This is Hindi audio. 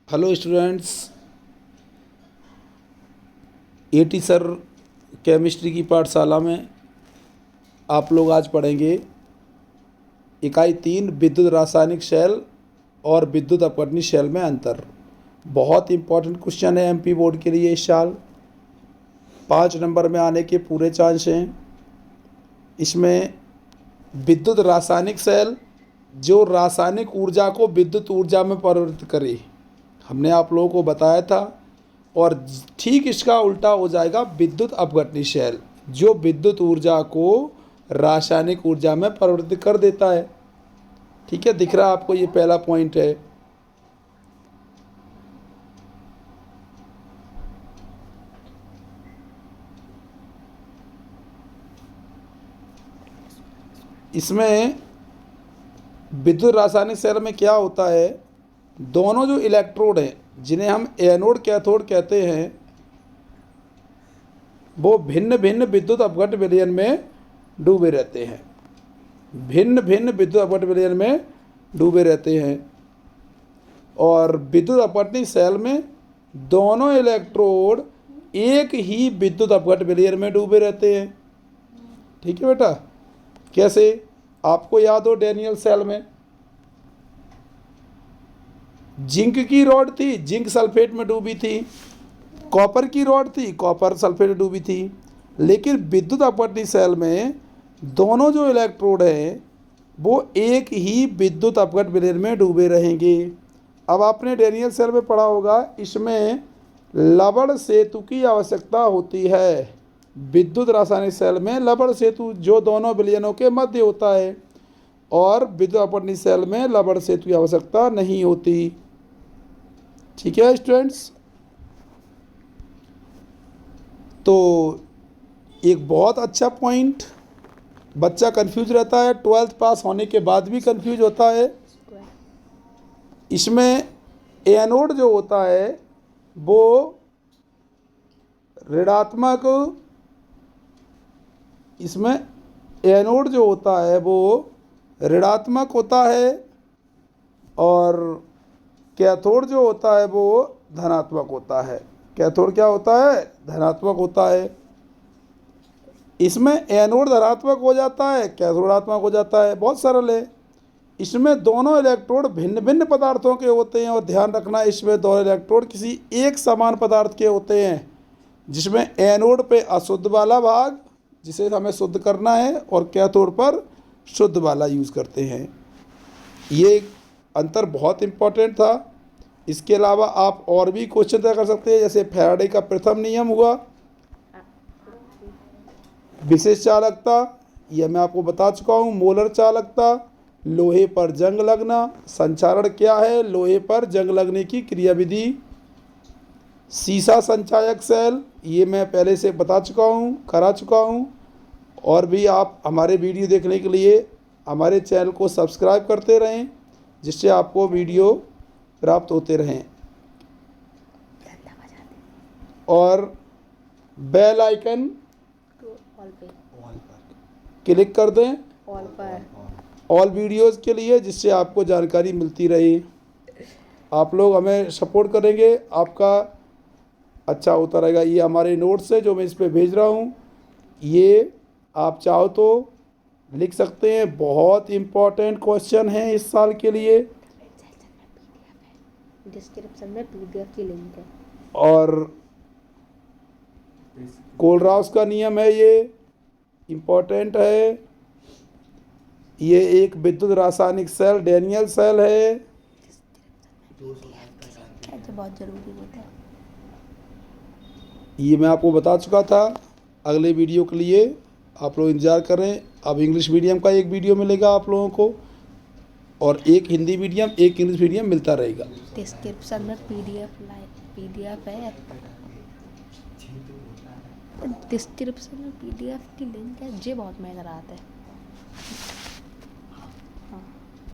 Hello students, eighty sir chemistry की पाठशाला में आप लोग आज पढ़ेंगे इकाई 3 विद्युत रासायनिक शेल और विद्युत अपघटनी शेल में अंतर। बहुत इंपॉर्टेंट क्वेश्चन है एमपी बोर्ड के लिए इस साल। 5 नंबर में आने के पूरे चांस हैं। इसमें विद्युत रासायनिक शेल जो रासायनिक ऊर्जा को विद्युत ऊर्जा में परिवर्तित करे, हमने आप लोगों को बताया था। और ठीक इसका उल्टा हो जाएगा विद्युत अपघटनी शेल, जो विद्युत ऊर्जा को रासायनिक ऊर्जा में परिवर्तित कर देता है। ठीक है, दिख रहा है आपको, ये पहला पॉइंट है। इसमें विद्युत रासायनिक शेल में क्या होता है, दोनों जो इलेक्ट्रोड हैं जिन्हें हम एनोड कैथोड कहते हैं, वो भिन्न भिन्न विद्युत अपघट्य विलयन में डूबे रहते हैं। भिन्न भिन्न विद्युत अपघट्य विलयन में डूबे रहते हैं। और विद्युत अपघटनी शेल में दोनों इलेक्ट्रोड एक ही विद्युत अपघट्य विलयन में डूबे रहते हैं। ठीक है बेटा, कैसे आपको याद हो, डैनियल शेल में जिंक की रॉड थी, जिंक सल्फेट में डूबी थी। कॉपर की रॉड थी, कॉपर सल्फेट में डूबी थी। लेकिन विद्युत अपघटनी शेल में दोनों जो इलेक्ट्रोड हैं वो एक ही विद्युत अपघट्य विलयन में डूबे रहेंगे। अब आपने डैनियल शेल में पढ़ा होगा, इसमें लवण सेतु की आवश्यकता होती है। विद्युत रासायनिक शेल में लवण सेतु जो दोनों विलयनों के मध्य होता है, और विद्युत अपघटनी शेल में लवण सेतु की आवश्यकता नहीं होती। ठीक है स्टूडेंट्स, तो एक बहुत अच्छा पॉइंट, बच्चा कंफ्यूज रहता है, 12th पास होने के बाद भी कंफ्यूज होता है। इसमें एनोड जो होता है वो ऋणात्मक, इसमें एनोड जो होता है वो ऋणात्मक होता है, और कैथोड जो होता है वो धनात्मक होता है। कैथोड क्या होता है? धनात्मक होता है। इसमें एनोड धनात्मक हो जाता है, कैथोड ऋणात्मक हो जाता है। बहुत सरल है। इसमें दोनों इलेक्ट्रोड भिन्न भिन्न पदार्थों के होते हैं, और ध्यान रखना इसमें दोनों इलेक्ट्रोड किसी एक समान पदार्थ के होते हैं, जिसमें एनोड पे अशुद्ध वाला भाग जिसे हमें शुद्ध करना है, और कैथोड पर शुद्ध वाला यूज़ करते हैं। ये अंतर बहुत इम्पोर्टेंट था। इसके अलावा आप और भी क्वेश्चन तय कर सकते हैं, जैसे फैराडे का प्रथम नियम हुआ, विशेष चालकता, यह मैं आपको बता चुका हूँ। मोलर चालकता, लोहे पर जंग लगना। संचारण क्या है? लोहे पर जंग लगने की क्रियाविधि। सीसा संचायक शेल, ये मैं पहले से बता चुका हूँ, करा चुका हूँ। और भी आप हमारे वीडियो देखने के लिए हमारे चैनल को सब्सक्राइब करते रहें, जिससे आपको वीडियो प्राप्त होते रहें। और बेल आइकन क्लिक कर दें ऑल वीडियोज़ के लिए, जिससे आपको जानकारी मिलती रहे। आप लोग हमें सपोर्ट करेंगे, आपका अच्छा होता रहेगा। ये हमारे नोट्स है जो मैं इस पे भेज रहा हूँ, ये आप चाहो तो लिख सकते हैं। बहुत इम्पोर्टेंट क्वेश्चन है इस साल के लिए। डिस्क्रिप्शन में पीडीएफ की लिंक है। और कोलराउस का नियम है, ये इम्पोर्टेंट है। ये एक विद्युत रासायनिक शेल डैनियल शेल है। बहुत जरूरी होता है। ये मैं आपको बता चुका था। अगले वीडियो के लिए आप लोग इंतज़ार करें। अब इंग्लिश मीडियम का एक वीडियो मिलेगा आप लोगों को, और एक हिंदी मीडियम, एक इंग्लिश मीडियम मिलता रहेगा। डिस्क्रिप्शन में पीडीएफ है। डिस्क्रिप्शन में पीडीएफ की लिंक है। जे बहुत महंगा आता है।